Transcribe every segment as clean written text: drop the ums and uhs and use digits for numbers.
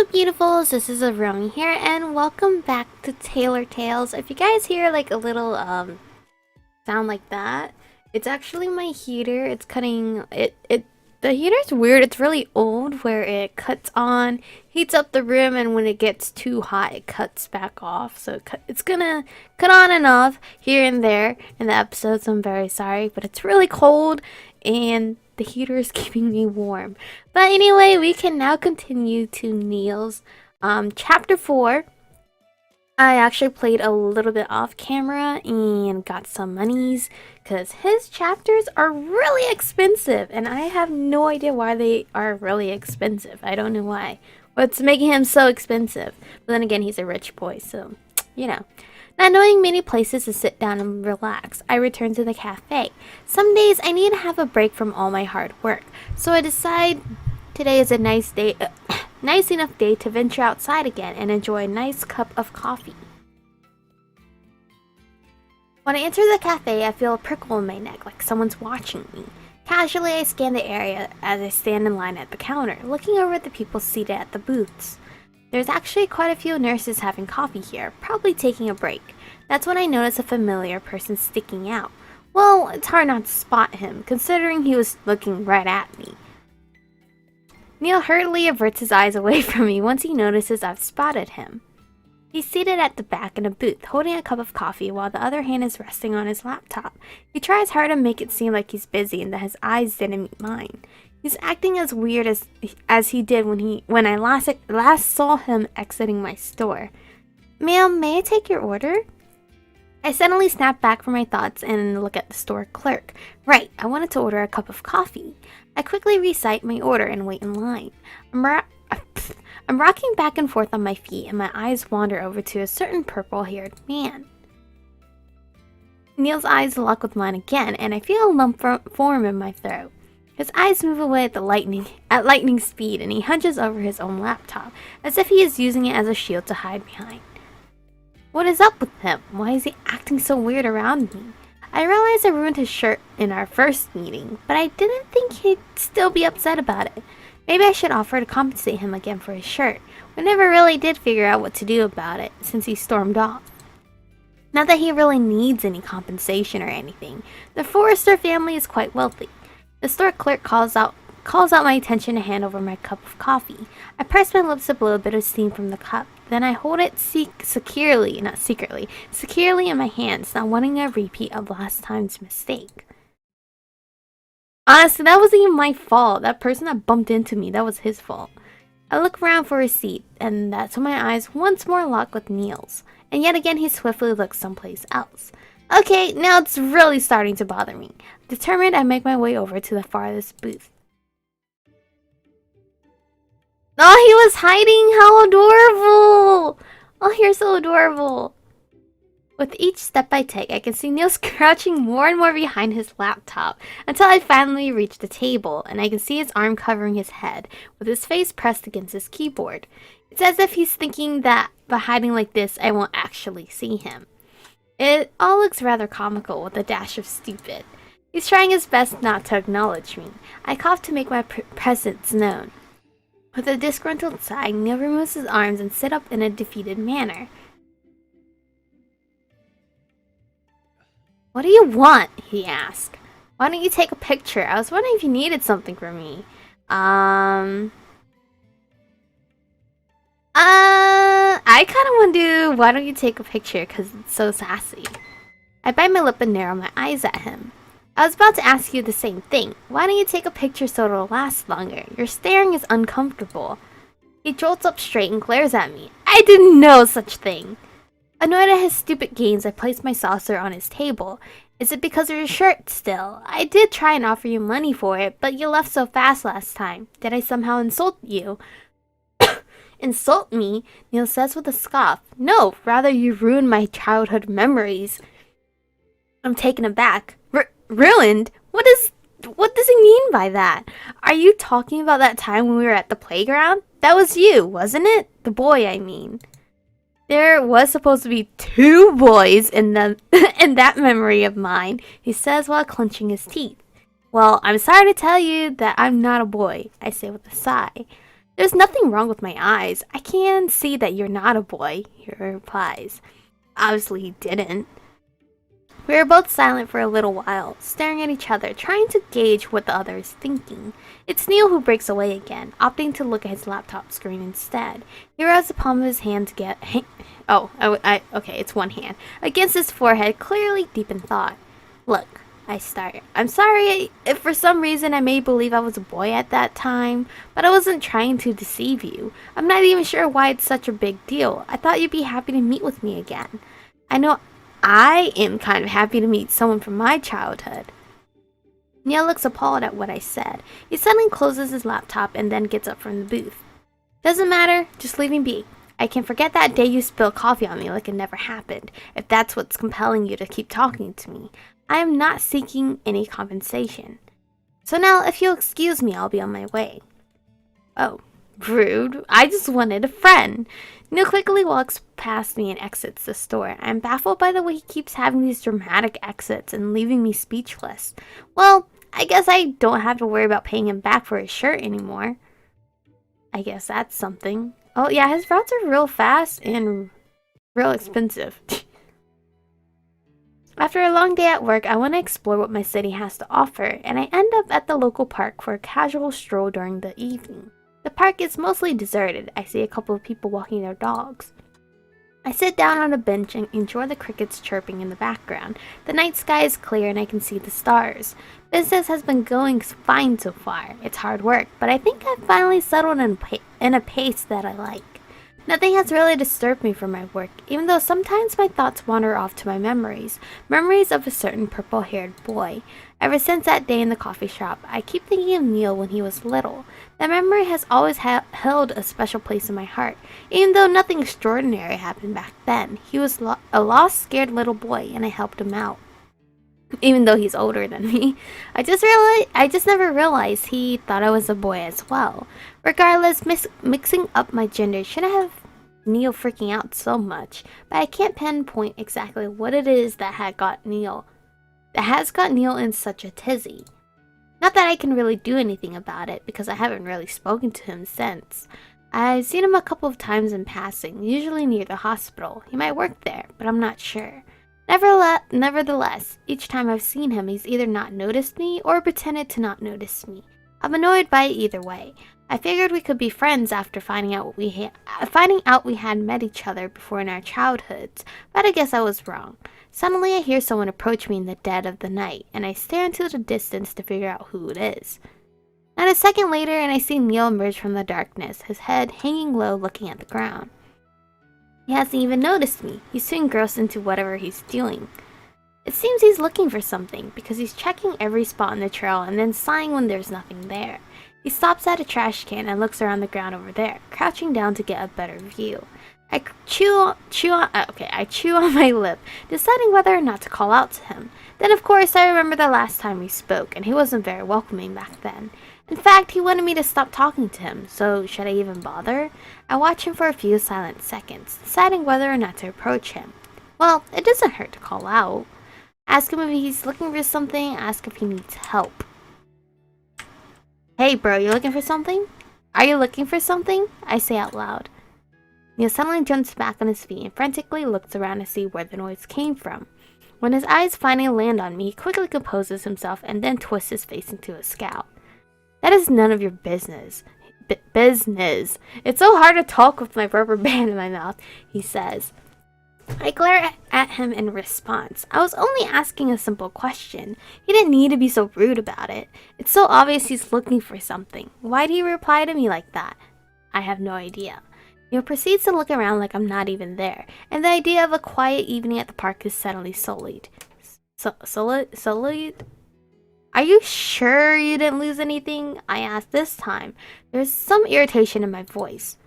Hello beautifuls, this is Aromie here and welcome back to Tailor Tales. If you guys hear like a little sound like that, it's actually my heater. It's cutting the heater's weird. It's really old where it cuts on, heats up the room, and when it gets too hot it cuts back off. So it's gonna cut on and off here and there in the episodes. I'm very sorry, but it's really cold and the heater is keeping me warm. But anyway, we can now continue to Neil's chapter 4. I actually played a little bit off camera and got some monies because his chapters are really expensive and I have no idea why they are really expensive. I don't know why. What's making him so expensive? But then again, he's a rich boy, so you know. Not knowing many places to sit down and relax, I return to the cafe. Some days I need to have a break from all my hard work, so I decide today is a nice day, nice enough day to venture outside again and enjoy a nice cup of coffee. When I enter the cafe, I feel a prickle in my neck like someone's watching me. Casually, I scan the area as I stand in line at the counter, looking over at the people seated at the booths. There's actually quite a few nurses having coffee here, probably taking a break. That's when I notice a familiar person sticking out. Well, it's hard not to spot him, considering he was looking right at me. Neil hurriedly averts his eyes away from me once he notices I've spotted him. He's seated at the back in a booth, holding a cup of coffee while the other hand is resting on his laptop. He tries hard to make it seem like he's busy and that his eyes didn't meet mine. He's acting as weird as he did when I last saw him exiting my store. Ma'am, may I take your order? I suddenly snap back from my thoughts and look at the store clerk. Right, I wanted to order a cup of coffee. I quickly recite my order and wait in line. I'm rocking back and forth on my feet and my eyes wander over to a certain purple-haired man. Neil's eyes lock with mine again and I feel a lump form in my throat. His eyes move away at lightning speed and he hunches over his own laptop, as if he is using it as a shield to hide behind. What is up with him? Why is he acting so weird around me? I realize I ruined his shirt in our first meeting, but I didn't think he'd still be upset about it. Maybe I should offer to compensate him again for his shirt. We never really did figure out what to do about it since he stormed off. Not that he really needs any compensation or anything. The Forrester family is quite wealthy. The store clerk calls out my attention to hand over my cup of coffee. I press my lips to blow a bit of steam from the cup. Then I hold it securely in my hands, not wanting a repeat of last time's mistake. Honestly, that wasn't even my fault. That person that bumped into me, that was his fault. I look around for a seat, and that's when my eyes once more lock with Neil's. And yet again, he swiftly looks someplace else. Okay, now it's really starting to bother me. Determined, I make my way over to the farthest booth. Oh, he was hiding! How adorable! Oh, you're so adorable! With each step I take, I can see Neil crouching more and more behind his laptop until I finally reach the table and I can see his arm covering his head with his face pressed against his keyboard. It's as if he's thinking that by hiding like this, I won't actually see him. It all looks rather comical with a dash of stupid. He's trying his best not to acknowledge me. I cough to make my presence known. With a disgruntled sigh, Neil removes his arms and sits up in a defeated manner. What do you want? He asked. Why don't you take a picture? I was wondering if you needed something from me. I kind of want to do, why don't you take a picture, because it's so sassy. I bite my lip and narrow my eyes at him. I was about to ask you the same thing. Why don't you take a picture so it'll last longer? Your staring is uncomfortable. He jolts up straight and glares at me. I didn't know such thing. Annoyed at his stupid games, I place my saucer on his table. Is it because of your shirt still? I did try and offer you money for it, but you left so fast last time. Did I somehow insult you? Insult me? Neil says with a scoff. No, rather you ruined my childhood memories. I'm taken aback. Ruined? What does he mean by that? Are you talking about that time when we were at the playground? That was you, wasn't it? The boy, I mean. There was supposed to be 2 boys in that memory of mine, he says while clenching his teeth. Well, I'm sorry to tell you that I'm not a boy, I say with a sigh. There's nothing wrong with my eyes. I can see that you're not a boy, he replies. Obviously he didn't. We were both silent for a little while, staring at each other, trying to gauge what the other is thinking. It's Neil who breaks away again, opting to look at his laptop screen instead. He rubs the palm of his hand to get... okay, it's one hand. Against his forehead, clearly deep in thought. Look, I start. I'm sorry if for some reason I made believe I was a boy at that time, but I wasn't trying to deceive you. I'm not even sure why it's such a big deal. I thought you'd be happy to meet with me again. I know I am kind of happy to meet someone from my childhood. Neil looks appalled at what I said. He suddenly closes his laptop and then gets up from the booth. Doesn't matter, just leave me be. I can forget that day you spilled coffee on me like it never happened, if that's what's compelling you to keep talking to me. I am not seeking any compensation. So now, if you'll excuse me, I'll be on my way. Oh, rude. I just wanted a friend. Neil quickly walks past me and exits the store. I'm baffled by the way he keeps having these dramatic exits and leaving me speechless. Well, I guess I don't have to worry about paying him back for his shirt anymore. I guess that's something. Oh yeah, his routes are real fast and real expensive. After a long day at work, I want to explore what my city has to offer, and I end up at the local park for a casual stroll during the evening. The park is mostly deserted. I see a couple of people walking their dogs. I sit down on a bench and enjoy the crickets chirping in the background. The night sky is clear and I can see the stars. Business has been going fine so far. It's hard work, but I think I've finally settled in a pace that I like. Nothing has really disturbed me from my work, even though sometimes my thoughts wander off to my memories of a certain purple-haired boy. Ever since that day in the coffee shop, I keep thinking of Neil when he was little. That memory has always held a special place in my heart, even though nothing extraordinary happened back then. He was a lost, scared little boy, and I helped him out. Even though he's older than me, I just never realized he thought I was a boy as well. Regardless, mixing up my gender shouldn't have Neil freaking out so much, but I can't pinpoint exactly what it is that has got Neil in such a tizzy. Not that I can really do anything about it, because I haven't really spoken to him since. I've seen him a couple of times in passing, usually near the hospital. He might work there, but I'm not sure. Nevertheless, each time I've seen him, he's either not noticed me or pretended to not notice me. I'm annoyed by it either way. I figured we could be friends after finding out we had met each other before in our childhoods, but I guess I was wrong. Suddenly I hear someone approach me in the dead of the night, and I stare into the distance to figure out who it is. Not a second later, and I see Neil emerge from the darkness, his head hanging low looking at the ground. He hasn't even noticed me. He's too engrossed into whatever he's doing. It seems he's looking for something, because he's checking every spot on the trail and then sighing when there's nothing there. He stops at a trash can and looks around the ground over there, crouching down to get a better view. I chew on my lip, deciding whether or not to call out to him. Then of course I remember the last time we spoke, and he wasn't very welcoming back then. In fact, he wanted me to stop talking to him, so should I even bother? I watch him for a few silent seconds, deciding whether or not to approach him. Well, it doesn't hurt to call out. Ask him if he's looking for something, ask if he needs help. Hey bro, you looking for something? Are you looking for something? I say out loud. Neil suddenly jumps back on his feet and frantically looks around to see where the noise came from. When his eyes finally land on me, he quickly composes himself and then twists his face into a scowl. That is none of your business. Business. It's so hard to talk with my rubber band in my mouth, he says. I glare at him in response. I was only asking a simple question. He didn't need to be so rude about it. It's so obvious he's looking for something. Why do you reply to me like that? I have no idea. Neil proceeds to look around like I'm not even there, and the idea of a quiet evening at the park is suddenly sullied. Sullied? Are you sure you didn't lose anything? I asked this time. There's some irritation in my voice.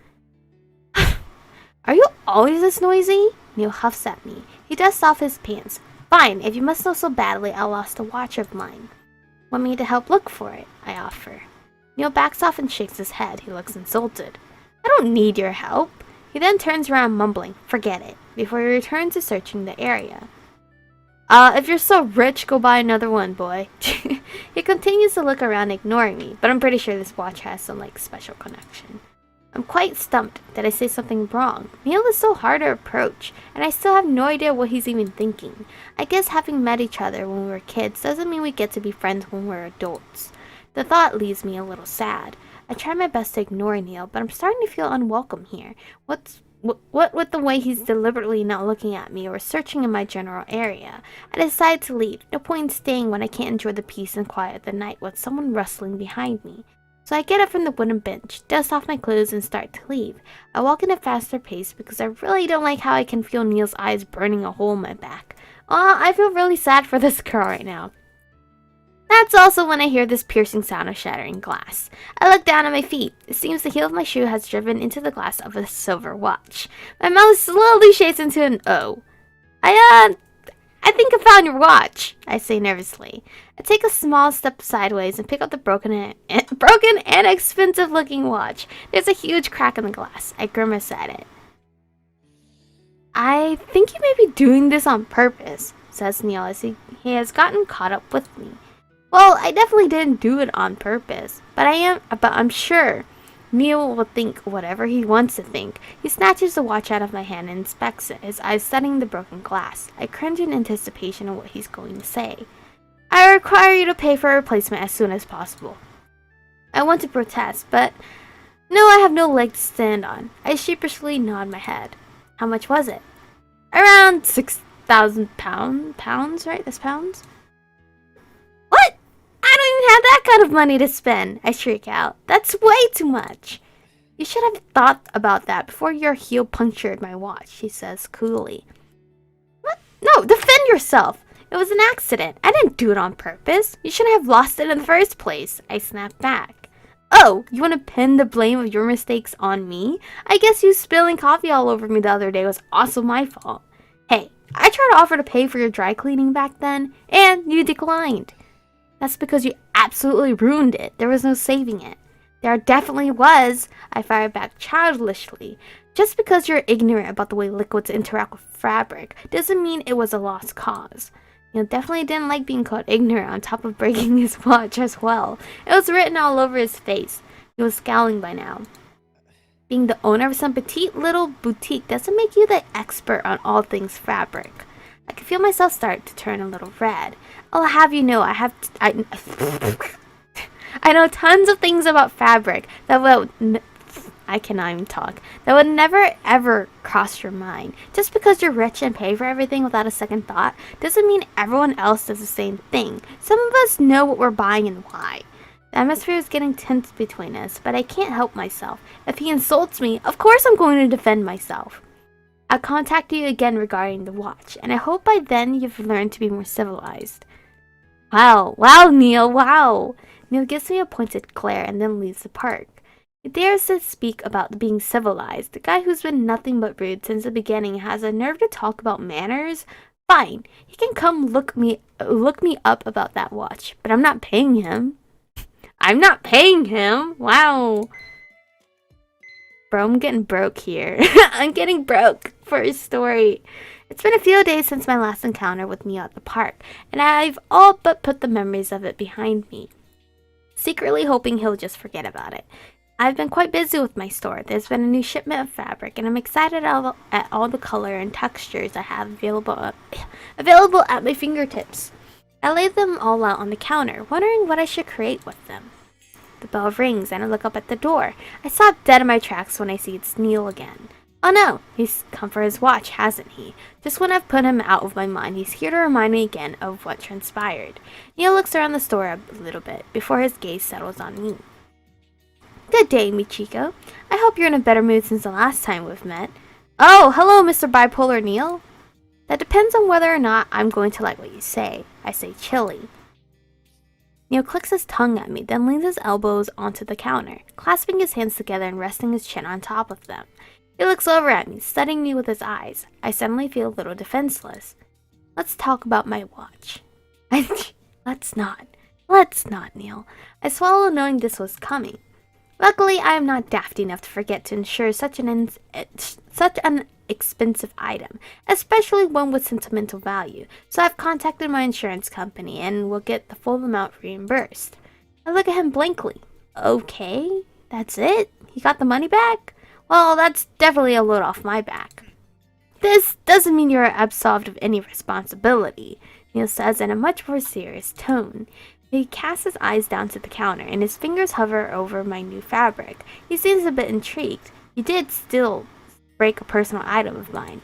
Are you always this noisy? Neil huffs at me. He dusts off his pants. Fine, if you must know so badly, I lost a watch of mine. Want me to help look for it? I offer. Neil backs off and shakes his head. He looks insulted. I don't need your help. He then turns around mumbling, forget it, before he returns to searching the area. If you're so rich, go buy another one, boy. He continues to look around, ignoring me, but I'm pretty sure this watch has some, special connection. I'm quite stumped. Did I say something wrong? Neil is so hard to approach, and I still have no idea what he's even thinking. I guess having met each other when we were kids doesn't mean we get to be friends when we're adults. The thought leaves me a little sad. I try my best to ignore Neil, but I'm starting to feel unwelcome here. What with the way he's deliberately not looking at me or searching in my general area? I decide to leave. No point in staying when I can't enjoy the peace and quiet of the night with someone rustling behind me. So I get up from the wooden bench, dust off my clothes, and start to leave. I walk at a faster pace because I really don't like how I can feel Neil's eyes burning a hole in my back. I feel really sad for this girl right now. That's also when I hear this piercing sound of shattering glass. I look down at my feet. It seems the heel of my shoe has driven into the glass of a silver watch. My mouth slowly shapes into an O. I think I found your watch, I say nervously. I take a small step sideways and pick up the broken and expensive-looking watch. There's a huge crack in the glass. I grimace at it. I think you may be doing this on purpose, says Neil as he has gotten caught up with me. Well, I definitely didn't do it on purpose, but I'm sure Neil will think whatever he wants to think. He snatches the watch out of my hand and inspects it, his eyes studying the broken glass. I cringe in anticipation of what he's going to say. I require you to pay for a replacement as soon as possible. I want to protest, but no, I have no leg to stand on. I sheepishly nod my head. How much was it? Around 6,000 pounds, right? That's pounds? What? I don't even have that kind of money to spend, I shriek out. That's way too much. You should have thought about that before your heel punctured my watch, she says coolly. What? No, defend yourself. It was an accident. I didn't do it on purpose. You shouldn't have lost it in the first place, I snap back. Oh, you want to pin the blame of your mistakes on me? I guess you spilling coffee all over me the other day was also my fault. Hey, I tried to offer to pay for your dry cleaning back then, and you declined. That's because you absolutely ruined it. There was no saving it. There definitely was, I fired back childishly. Just because you're ignorant about the way liquids interact with fabric doesn't mean it was a lost cause. You definitely didn't like being called ignorant on top of breaking his watch as well. It was written all over his face. He was scowling by now. Being the owner of some petite little boutique doesn't make you the expert on all things fabric. I could feel myself start to turn a little red. I'll have you know, I know tons of things about fabric that I cannot even talk. That would never ever cross your mind. Just because you're rich and pay for everything without a second thought doesn't mean everyone else does the same thing. Some of us know what we're buying and why. The atmosphere is getting tense between us, but I can't help myself. If he insults me, of course I'm going to defend myself. I'll contact you again regarding the watch, and I hope by then you've learned to be more civilized. Wow, Neil, wow. Neil gives me a pointed glare and then leaves the park. He dares to speak about being civilized. The guy who's been nothing but rude since the beginning has a nerve to talk about manners? Fine, he can come look me up about that watch, but I'm not paying him. I'm not paying him? Wow. Bro, I'm getting broke here. I'm getting broke for his story. It's been a few days since my last encounter with Neil at the park, and I've all but put the memories of it behind me, secretly hoping he'll just forget about it. I've been quite busy with my store. There's been a new shipment of fabric, and I'm excited at all the color and textures I have available at my fingertips. I lay them all out on the counter, wondering what I should create with them. The bell rings, and I look up at the door. I stop dead in my tracks when I see it's Neil again. Oh no, he's come for his watch, hasn't he? Just when I've put him out of my mind, he's here to remind me again of what transpired. Neil looks around the store a little bit before his gaze settles on me. Good day, Michiko. I hope you're in a better mood since the last time we've met. Oh, hello, Mr. Bipolar Neil. That depends on whether or not I'm going to like what you say. I say chilly. Neil clicks his tongue at me, then leans his elbows onto the counter, clasping his hands together and resting his chin on top of them. He looks over at me, studying me with his eyes. I suddenly feel a little defenseless. Let's talk about my watch. Let's not, Neil. I swallow knowing this was coming. Luckily, I am not daft enough to forget to insure such an expensive item, especially one with sentimental value, so I've contacted my insurance company and will get the full amount reimbursed. I look at him blankly. Okay? That's it? He got the money back? Well, that's definitely a load off my back. This doesn't mean you're absolved of any responsibility, Neil says in a much more serious tone. He casts his eyes down to the counter, and his fingers hover over my new fabric. He seems a bit intrigued. You did still break a personal item of mine.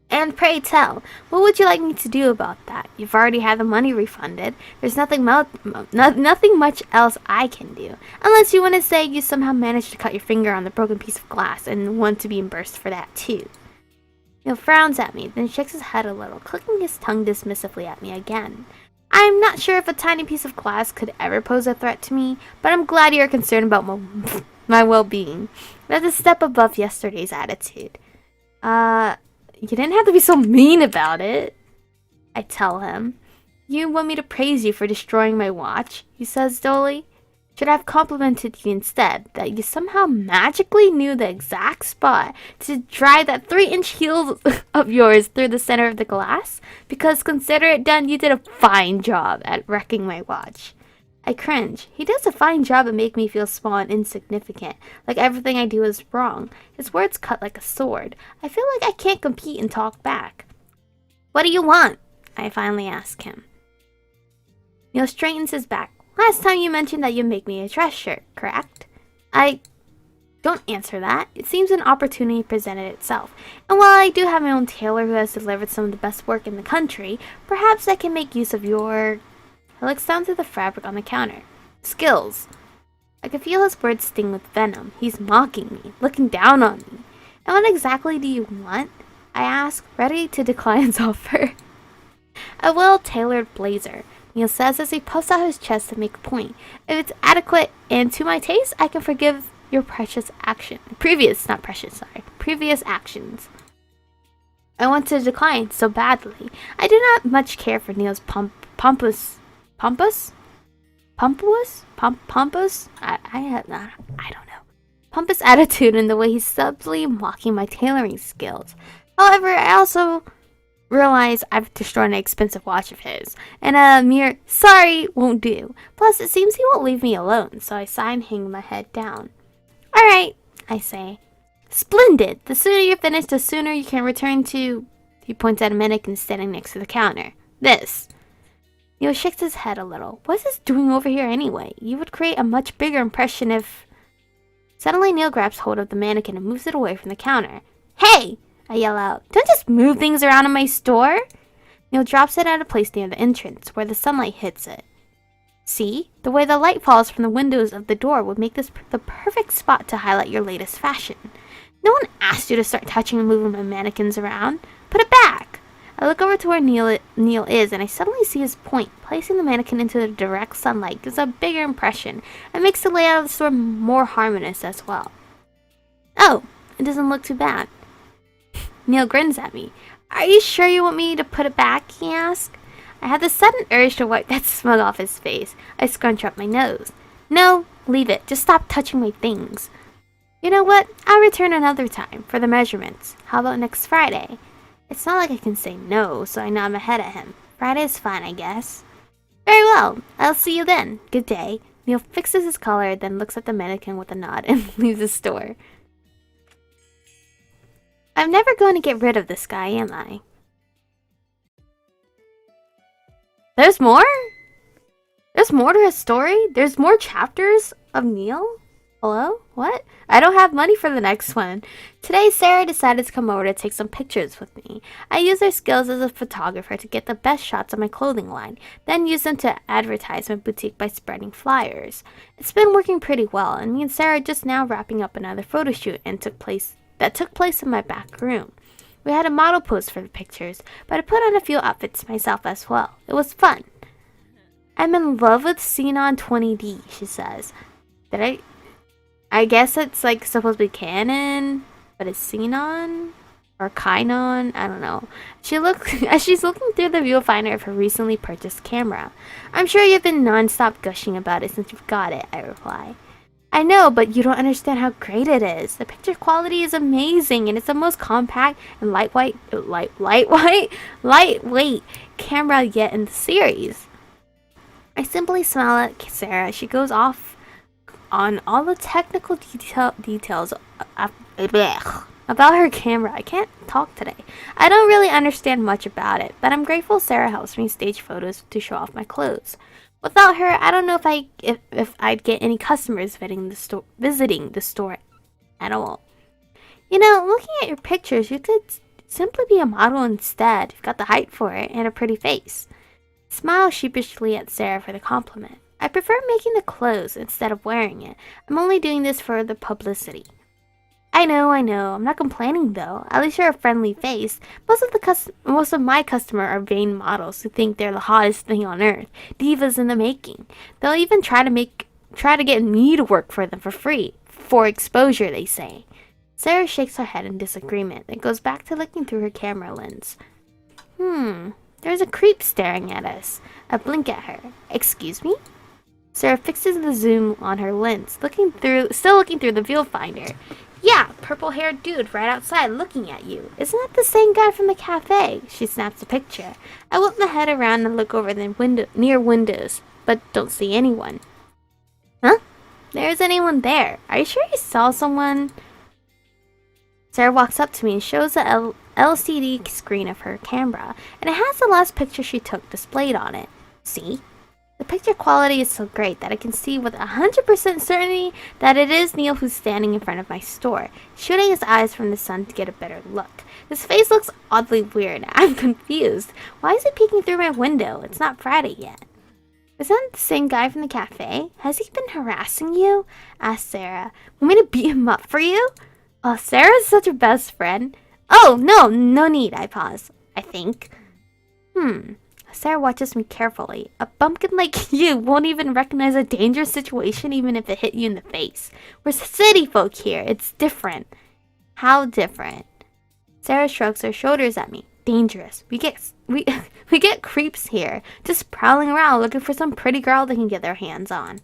And pray tell, what would you like me to do about that? You've already had the money refunded. There's nothing much else I can do. Unless you want to say you somehow managed to cut your finger on the broken piece of glass and want to be reimbursed for that too. Neil frowns at me, then shakes his head a little, clicking his tongue dismissively at me again. I'm not sure if a tiny piece of glass could ever pose a threat to me, but I'm glad you're concerned about my well-being. That's a step above yesterday's attitude. You didn't have to be so mean about it, I tell him. You want me to praise you for destroying my watch, he says dully. Should I have complimented you instead, that you somehow magically knew the exact spot to drive that 3-inch heel of yours through the center of the glass? Because consider it done, you did a fine job at wrecking my watch. I cringe. He does a fine job at making me feel small and insignificant, like everything I do is wrong. His words cut like a sword. I feel like I can't compete and talk back. What do you want? I finally ask him. Neil straightens his back. Last time you mentioned that you'd make me a dress shirt, correct? I don't answer that. It seems an opportunity presented itself. And while I do have my own tailor who has delivered some of the best work in the country, perhaps I can make use of your... He looks down through the fabric on the counter. Skills. I can feel his words sting with venom. He's mocking me, looking down on me. And what exactly do you want? I ask, ready to decline his offer. A well-tailored blazer, Neil says as he puffs out his chest to make a point. If it's adequate and to my taste, I can forgive your previous actions. I want to decline so badly. I do not much care for Neil's pompous? I don't know. Pompous attitude and the way he's subtly mocking my tailoring skills. However, I also realize I've destroyed an expensive watch of his, and a mere sorry won't do. Plus, it seems he won't leave me alone, so I sigh and hang my head down. Alright, I say. Splendid! The sooner you're finished, the sooner you can return to... He points at a mannequin standing next to the counter. This. Neil shakes his head a little. What's this doing over here anyway? You would create a much bigger impression if... Suddenly, Neil grabs hold of the mannequin and moves it away from the counter. Hey! I yell out. Don't just move things around in my store! Neil drops it at a place near the entrance, where the sunlight hits it. See? The way the light falls from the windows of the door would make this the perfect spot to highlight your latest fashion. No one asked you to start touching and moving my mannequins around. Put it back! I look over to where Neil is, and I suddenly see his point. Placing the mannequin into the direct sunlight gives a bigger impression, and makes the layout of the store more harmonious as well. Oh, it doesn't look too bad. Neil grins at me. Are you sure you want me to put it back? He asks. I have the sudden urge to wipe that smug off his face. I scrunch up my nose. No, leave it. Just stop touching my things. You know what? I'll return another time for the measurements. How about next Friday? It's not like I can say no, so I nod my head at him. Friday's fine, I guess. Very well. I'll see you then. Good day. Neil fixes his collar, then looks at the mannequin with a nod and leaves the store. I'm never going to get rid of this guy, am I? There's more? There's more to his story? There's more chapters of Neil? Hello? What? I don't have money for the next one. Today, Sarah decided to come over to take some pictures with me. I used her skills as a photographer to get the best shots of my clothing line, then used them to advertise my boutique by spreading flyers. It's been working pretty well, and me and Sarah are just now wrapping up another photo shoot took place in my back room. We had a model pose for the pictures, but I put on a few outfits myself as well. It was fun. I'm in love with Xenon 20D, she says. I guess it's like supposed to be canon, but it's Xenon or Kynon, I don't know. As she's looking through the viewfinder of her recently purchased camera. I'm sure you've been non-stop gushing about it since you've got it, I reply. I know, but you don't understand how great it is. The picture quality is amazing, and it's the most compact and lightweight camera yet in the series. I simply smile at Sarah. She goes off on all the technical details about her camera. I can't talk today. I don't really understand much about it, but I'm grateful Sarah helps me stage photos to show off my clothes. Without her, I don't know if I'd get any customers visiting the store at all. You know, looking at your pictures, you could simply be a model instead. You've got the height for it and a pretty face. Smile sheepishly at Sarah for the compliment. I prefer making the clothes instead of wearing it. I'm only doing this for the publicity. I know. I'm not complaining though. At least you're a friendly face. Most of my customers are vain models who think they're the hottest thing on earth. Divas in the making. They'll even try to get me to work for them for free. For exposure, they say. Sarah shakes her head in disagreement, then goes back to looking through her camera lens. There's a creep staring at us. I blink at her. Excuse me? Sarah fixes the zoom on her lens, still looking through the viewfinder. Yeah, purple-haired dude right outside looking at you. Isn't that the same guy from the cafe? She snaps a picture. I whip my head around and look over the near windows, but don't see anyone. Huh? There isn't anyone there. Are you sure you saw someone? Sarah walks up to me and shows the LCD screen of her camera, and it has the last picture she took displayed on it. See? The picture quality is so great that I can see with 100% certainty that it is Neil who's standing in front of my store, shooting his eyes from the sun to get a better look. His face looks oddly weird. I'm confused. Why is he peeking through my window? It's not Friday yet. Is that the same guy from the cafe? Has he been harassing you? Asked Sarah. Want me to beat him up for you? Oh, Sarah's such a best friend. Oh, no need, I pause. I think. Sarah watches me carefully. A bumpkin like you won't even recognize a dangerous situation even if it hit you in the face. We're city folk here. It's different. How different? Sarah shrugs her shoulders at me. Dangerous. We get creeps here, just prowling around looking for some pretty girl they can get their hands on.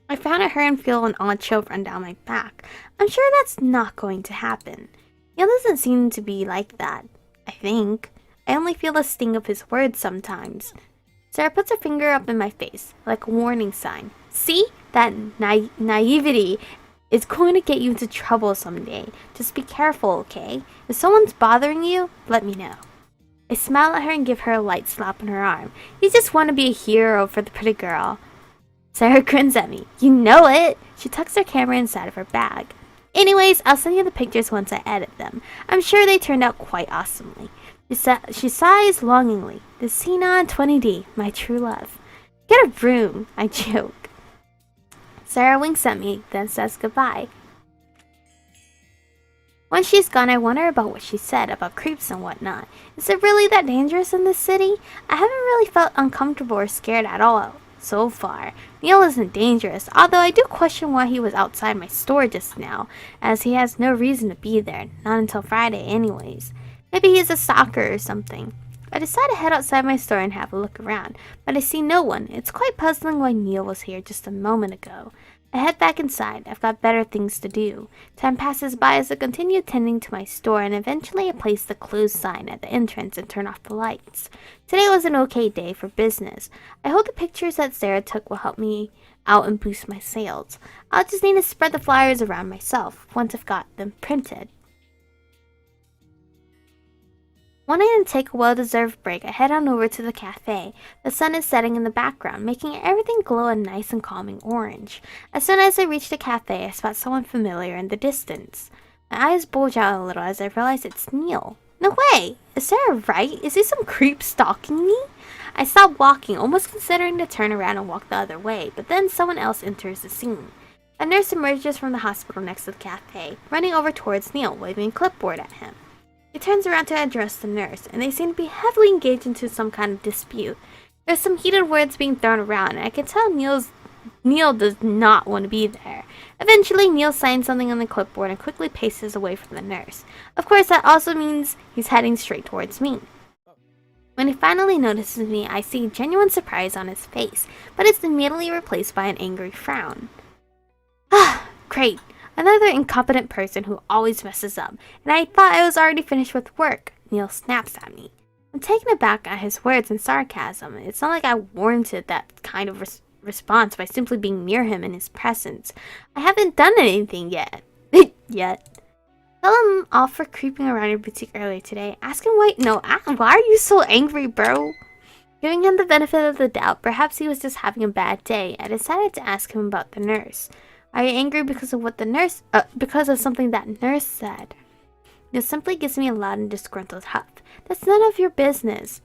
I frown at her and feel an odd chill run down my back. I'm sure that's not going to happen. Neil doesn't seem to be like that, I think. I only feel the sting of his words sometimes. Sarah puts her finger up in my face, like a warning sign. See? That naivety is going to get you into trouble someday. Just be careful, okay? If someone's bothering you, let me know. I smile at her and give her a light slap on her arm. You just want to be a hero for the pretty girl. Sarah grins at me. You know it! She tucks her camera inside of her bag. Anyways, I'll send you the pictures once I edit them. I'm sure they turned out quite awesomely. She sighs longingly. The Xenon 20D, my true love. Get a room, I joke. Sarah winks at me, then says goodbye. Once she's gone, I wonder about what she said about creeps and whatnot. Is it really that dangerous in this city? I haven't really felt uncomfortable or scared at all so far. Neil isn't dangerous, although I do question why he was outside my store just now, as he has no reason to be there, not until Friday anyways. Maybe he's a stalker or something. I decide to head outside my store and have a look around, but I see no one. It's quite puzzling why Neil was here just a moment ago. I head back inside. I've got better things to do. Time passes by as I continue tending to my store, and eventually I place the closed sign at the entrance and turn off the lights. Today was an okay day for business. I hope the pictures that Sarah took will help me out and boost my sales. I'll just need to spread the flyers around myself once I've got them printed. Wanting to take a well-deserved break, I head on over to the cafe. The sun is setting in the background, making everything glow a nice and calming orange. As soon as I reach the cafe, I spot someone familiar in the distance. My eyes bulge out a little as I realize it's Neil. No way! Is Sarah right? Is he some creep stalking me? I stop walking, almost considering to turn around and walk the other way, but then someone else enters the scene. A nurse emerges from the hospital next to the cafe, running over towards Neil, waving a clipboard at him. He turns around to address the nurse, and they seem to be heavily engaged into some kind of dispute. There's some heated words being thrown around, and I can tell Neil does not want to be there. Eventually, Neil signs something on the clipboard and quickly paces away from the nurse. Of course, that also means he's heading straight towards me. When he finally notices me, I see genuine surprise on his face, but it's immediately replaced by an angry frown. Ah, great. Another incompetent person who always messes up, and I thought I was already finished with work. Neil snaps at me. I'm taken aback at his words and sarcasm. It's not like I warranted that kind of response by simply being near him in his presence. I haven't done anything yet. Yet. Tell him off for creeping around your boutique earlier today. Ask him why are you so angry, bro? Giving him the benefit of the doubt, perhaps he was just having a bad day. I decided to ask him about the nurse. Are you angry because of because of something that nurse said? This simply gives me a loud and disgruntled huff. That's none of your business.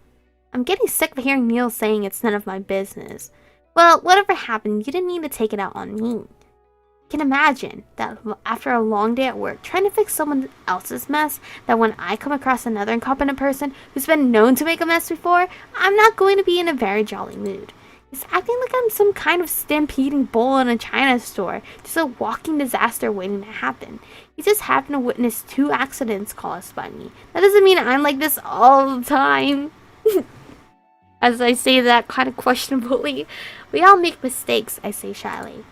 I'm getting sick of hearing Neil saying it's none of my business. Well, whatever happened, you didn't need to take it out on me. I can imagine that after a long day at work, trying to fix someone else's mess, that when I come across another incompetent person who's been known to make a mess before, I'm not going to be in a very jolly mood. He's acting like I'm some kind of stampeding bull in a china store, just a walking disaster waiting to happen. He just happened to witness 2 accidents caused by me. That doesn't mean I'm like this all the time. As I say that kind of questionably. We all make mistakes, I say shyly.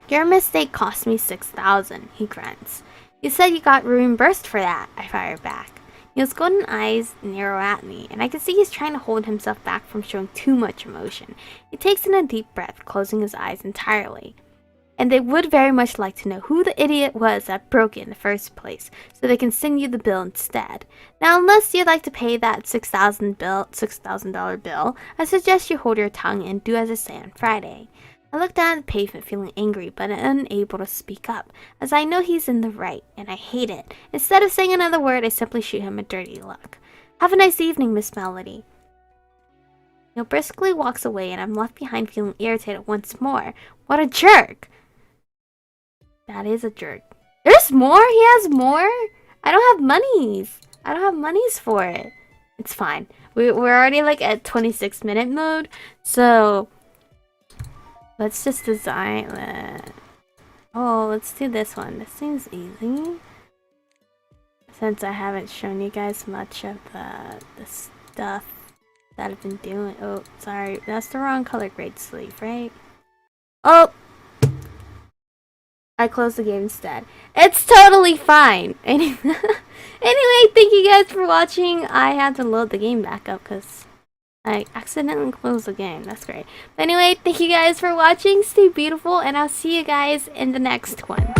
Your mistake cost me $6,000, he grunts. You said you got reimbursed for that, I fire back. Neil's golden eyes narrow at me, and I can see he's trying to hold himself back from showing too much emotion. He takes in a deep breath, closing his eyes entirely. And they would very much like to know who the idiot was that broke it in the first place, so they can send you the bill instead. Now, unless you'd like to pay that $6,000 bill, I suggest you hold your tongue and do as I say on Friday. I look down at the pavement feeling angry but unable to speak up, as I know he's in the right, and I hate it. Instead of saying another word, I simply shoot him a dirty look. Have a nice evening, Miss Melody. Neil briskly walks away, and I'm left behind feeling irritated once more. What a jerk! That is a jerk. There's more? He has more? I don't have monies. I don't have monies for it. It's fine. We're already like at 26-minute mode, so let's just design that. Oh, let's do this one. This seems easy. Since I haven't shown you guys much of the stuff that I've been doing. Oh, sorry. That's the wrong color grade sleeve, right? Oh! I closed the game instead. It's totally fine. Anyway, thank you guys for watching. I had to load the game back up because I accidentally closed the game. That's great. But anyway, thank you guys for watching. Stay beautiful, and I'll see you guys in the next one.